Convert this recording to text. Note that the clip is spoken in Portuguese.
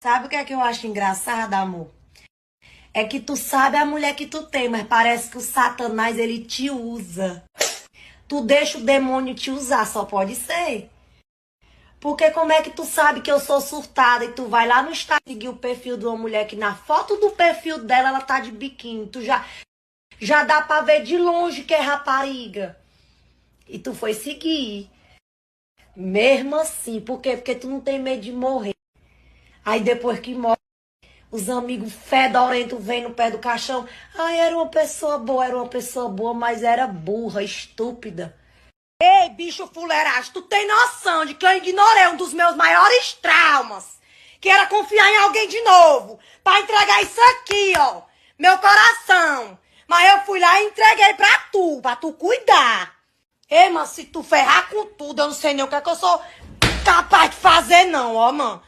Sabe o que é que eu acho engraçado, amor? É que tu sabe a mulher que tu tem, mas parece que o Satanás ele te usa. Tu deixa o demônio te usar, só pode ser. Porque como é que tu sabe que eu sou surtada e tu vai lá no Instagram seguir o perfil de uma mulher que na foto do perfil dela ela tá de biquíni. Tu já dá pra ver de longe que é rapariga. E tu foi seguir. Mesmo assim, por quê? Porque tu não tem medo de morrer. Aí depois que morre, os amigos fedorentos vêm no pé do caixão. Ai, era uma pessoa boa, mas era burra, estúpida. Ei, bicho fuleiragem, tu tem noção de que eu ignorei um dos meus maiores traumas? Que era confiar em alguém de novo, pra entregar isso aqui, ó, meu coração. Mas eu fui lá e entreguei pra tu cuidar. Ei, mano, se tu ferrar com tudo, eu não sei nem o que é que eu sou capaz de fazer não, ó, mano.